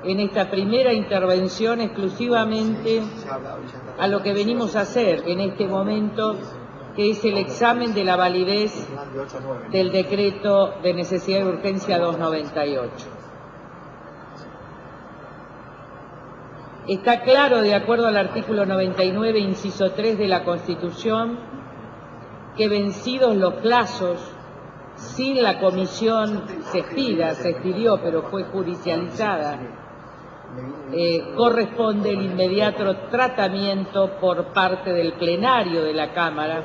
en esta primera intervención exclusivamente a lo que venimos a hacer en este momento, que es el examen de la validez del decreto de necesidad y urgencia 298. Está claro, de acuerdo al artículo 99, inciso 3 de la Constitución, que vencidos los plazos, sin la comisión se expidió, pero fue judicializada, corresponde el inmediato tratamiento por parte del plenario de la Cámara,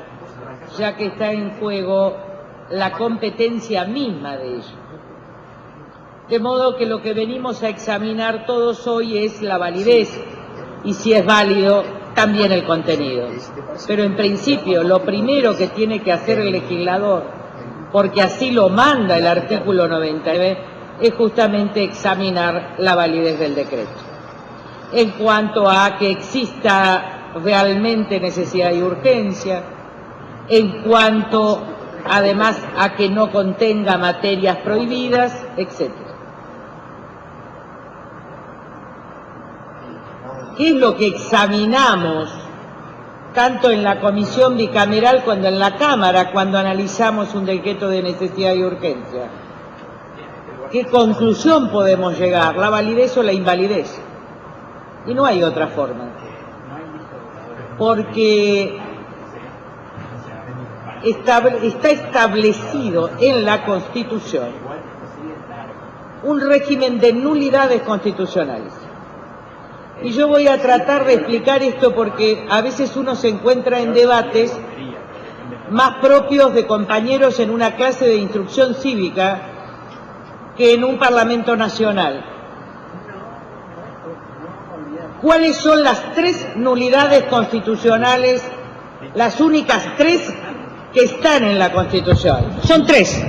ya que está en juego la competencia misma de ello. De modo que lo que venimos a examinar todos hoy es la validez y, si es válido, también el contenido. Pero en principio lo primero que tiene que hacer el legislador, porque así lo manda el artículo 99, es justamente examinar la validez del decreto. En cuanto a que exista realmente necesidad y urgencia, en cuanto además a que no contenga materias prohibidas, etc. ¿Qué es lo que examinamos tanto en la comisión bicameral como en la Cámara cuando analizamos un decreto de necesidad y urgencia? ¿Qué conclusión podemos llegar? ¿La validez o la invalidez? Y no hay otra forma. Porque está establecido en la Constitución un régimen de nulidades constitucionales. Y yo voy a tratar de explicar esto porque a veces uno se encuentra en debates más propios de compañeros en una clase de instrucción cívica que en un Parlamento nacional. ¿Cuáles son las tres nulidades constitucionales, las únicas tres que están en la Constitución? Son tres.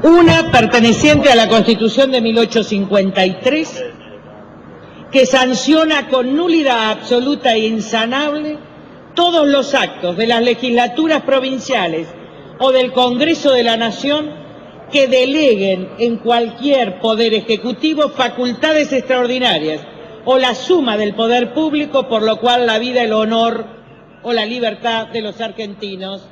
Una perteneciente a la Constitución de 1853, que sanciona con nulidad absoluta e insanable todos los actos de las legislaturas provinciales o del Congreso de la Nación que deleguen en cualquier poder ejecutivo facultades extraordinarias o la suma del poder público, por lo cual la vida, el honor o la libertad de los argentinos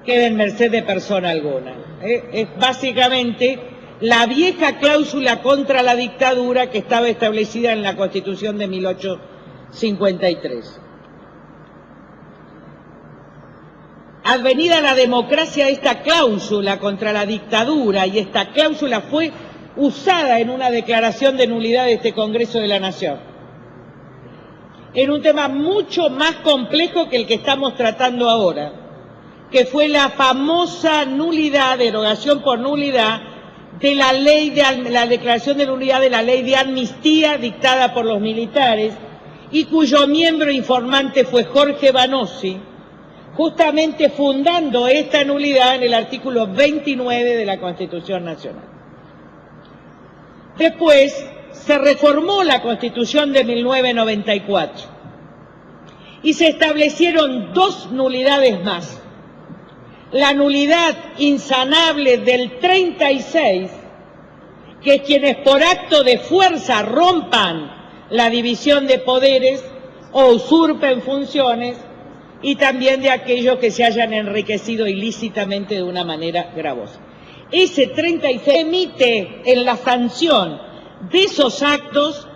queden merced de persona alguna. Es básicamente la vieja cláusula contra la dictadura que estaba establecida en la Constitución de 1853. Advenida la democracia, esta cláusula contra la dictadura, y esta cláusula fue usada en una declaración de nulidad de este Congreso de la Nación, en un tema mucho más complejo que el que estamos tratando ahora, que fue la famosa nulidad, derogación por nulidad, de la ley de la declaración de nulidad de la ley de amnistía dictada por los militares y cuyo miembro informante fue Jorge Banossi, justamente fundando esta nulidad en el artículo 29 de la Constitución Nacional. Después se reformó la Constitución de 1994 y se establecieron dos nulidades más. La nulidad insanable del 36, que quienes por acto de fuerza rompan la división de poderes o usurpen funciones, y también de aquellos que se hayan enriquecido ilícitamente de una manera gravosa. Ese 36 emite en la sanción de esos actos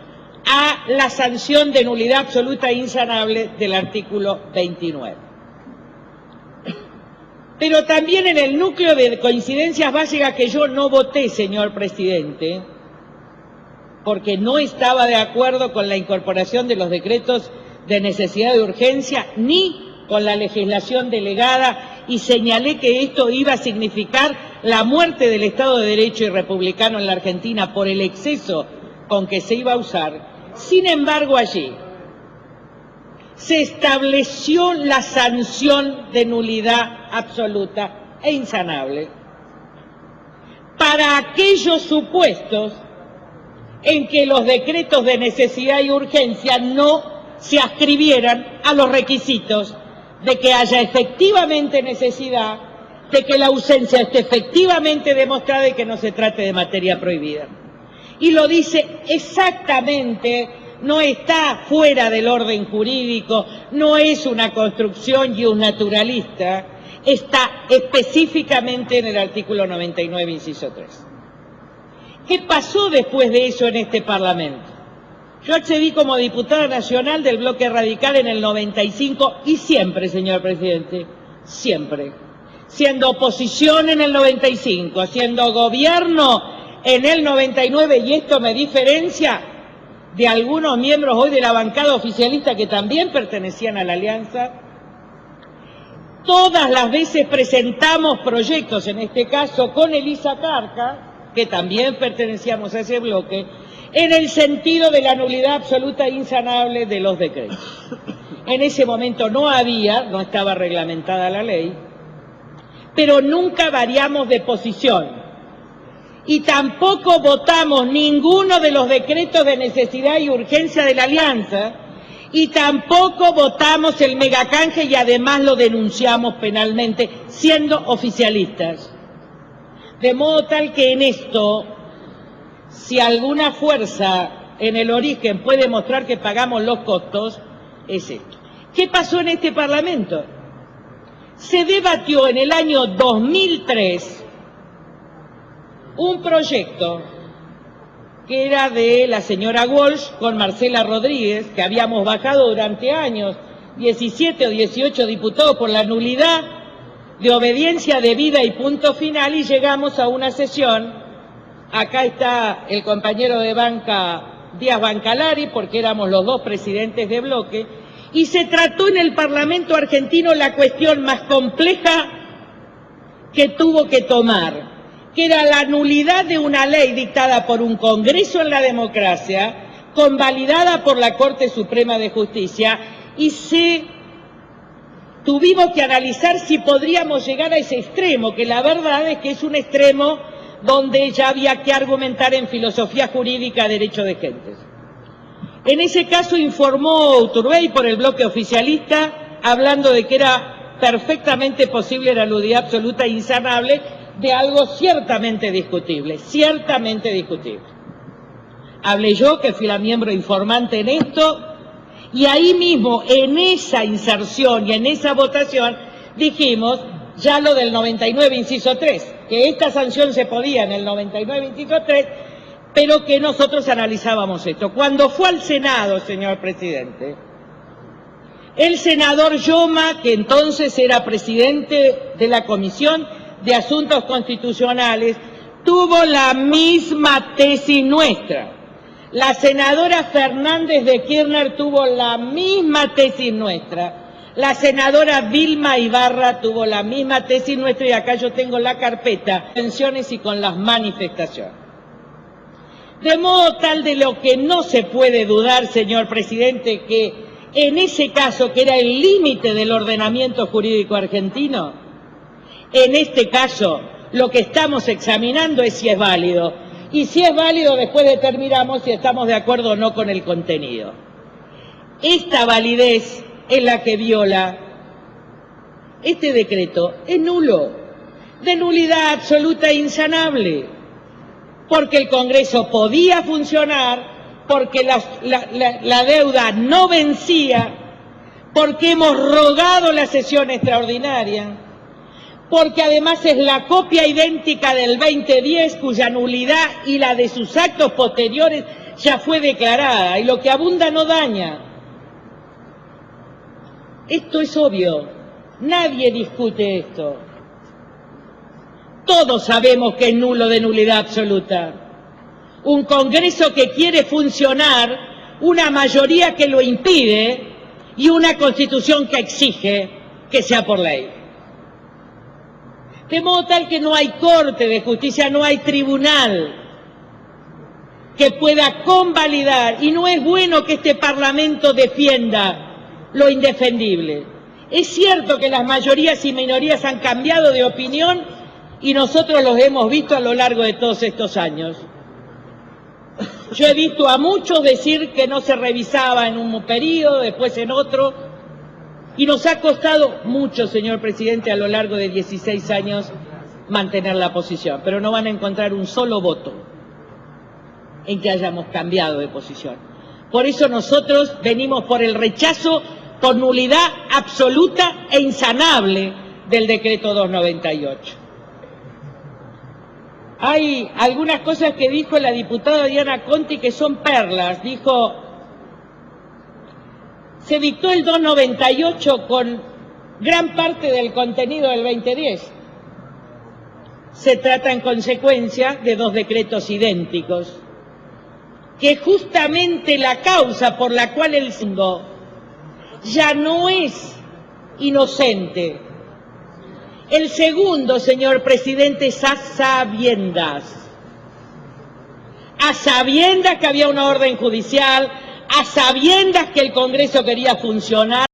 a la sanción de nulidad absoluta e insanable del artículo 29. Pero también en el núcleo de coincidencias básicas que yo no voté, señor presidente, porque no estaba de acuerdo con la incorporación de los decretos de necesidad y urgencia ni con la legislación delegada, y señalé que esto iba a significar la muerte del Estado de Derecho y republicano en la Argentina por el exceso con que se iba a usar. Sin embargo, allí se estableció la sanción de nulidad absoluta e insanable para aquellos supuestos en que los decretos de necesidad y urgencia no se adscribieran a los requisitos de que haya efectivamente necesidad, de que la ausencia esté efectivamente demostrada y que no se trate de materia prohibida. y lo dice exactamente, no está fuera del orden jurídico, no es una construcción y un naturalista, está específicamente en el artículo 99, inciso 3. ¿Qué pasó después de eso en este Parlamento? Yo accedí como diputada nacional del bloque radical en el 95 y siempre, señor presidente, siempre, siendo oposición en el 95, siendo gobierno en el 99, y esto me diferencia de algunos miembros hoy de la bancada oficialista que también pertenecían a la Alianza. Todas las veces presentamos proyectos, en este caso con Elisa Carca, que también pertenecíamos a ese bloque, en el sentido de la nulidad absoluta e insanable de los decretos. En ese momento no estaba reglamentada la ley, pero nunca variamos de posición. Y tampoco votamos ninguno de los decretos de necesidad y urgencia de la Alianza, y tampoco votamos el megacanje y además lo denunciamos penalmente, siendo oficialistas. De modo tal que en esto, si alguna fuerza en el origen puede mostrar que pagamos los costos, es esto. ¿Qué pasó en este Parlamento? Se debatió en el año 2003 un proyecto que era de la señora Walsh con Marcela Rodríguez, que habíamos bajado durante años, 17 o 18 diputados por la nulidad de obediencia debida y punto final, y llegamos a una sesión. Acá está el compañero de banca Díaz Bancalari, porque éramos los dos presidentes de bloque, y se trató en el Parlamento argentino la cuestión más compleja que tuvo que tomar, que era la nulidad de una ley dictada por un Congreso en la democracia, convalidada por la Corte Suprema de Justicia, y tuvimos que analizar si podríamos llegar a ese extremo, que la verdad es que es un extremo donde ya había que argumentar en filosofía jurídica derecho de gentes. En ese caso informó Uturbey por el bloque oficialista, hablando de que era perfectamente posible la nulidad absoluta e insanable de algo ciertamente discutible, ciertamente discutible. Hablé yo, que fui la miembro informante en esto, y ahí mismo, en esa inserción y en esa votación, dijimos ya lo del 99, inciso 3, que esta sanción se podía en el 99, inciso 3, pero que nosotros analizábamos esto. Cuando fue al Senado, señor presidente, el senador Yoma, que entonces era presidente de la Comisión de Asuntos Constitucionales, tuvo la misma tesis nuestra. La senadora Fernández de Kirchner tuvo la misma tesis nuestra. La senadora Vilma Ibarra tuvo la misma tesis nuestra, y acá yo tengo la carpeta, menciones y con las manifestaciones. De modo tal de lo que no se puede dudar, señor presidente, que en ese caso, que era el límite del ordenamiento jurídico argentino, en este caso lo que estamos examinando es si es válido. Y si es válido, después determinamos si estamos de acuerdo o no con el contenido. Esta validez es la que viola este decreto, es nulo, de nulidad absoluta e insanable, porque el Congreso podía funcionar, porque la deuda no vencía, porque hemos rogado la sesión extraordinaria, porque además es la copia idéntica del 2010, cuya nulidad y la de sus actos posteriores ya fue declarada, y lo que abunda no daña. Esto es obvio, nadie discute esto. Todos sabemos que es nulo, de nulidad absoluta. Un Congreso que quiere funcionar, una mayoría que lo impide y una Constitución que exige que sea por ley. De modo tal que no hay Corte de Justicia, no hay tribunal que pueda convalidar, y no es bueno que este Parlamento defienda lo indefendible. Es cierto que las mayorías y minorías han cambiado de opinión, y nosotros los hemos visto a lo largo de todos estos años. Yo he visto a muchos decir que no se revisaba en un periodo, después en otro. Y nos ha costado mucho, señor presidente, a lo largo de 16 años mantener la posición, pero no van a encontrar un solo voto en que hayamos cambiado de posición. Por eso nosotros venimos por el rechazo por nulidad absoluta e insanable del decreto 298. Hay algunas cosas que dijo la diputada Diana Conti que son perlas. Dijo, se dictó el 298 con gran parte del contenido del 2010. Se trata en consecuencia de dos decretos idénticos, que justamente la causa por la cual el mundo ya no es inocente. El segundo, señor presidente, es a sabiendas que había una orden judicial, a sabiendas que el Congreso quería funcionar.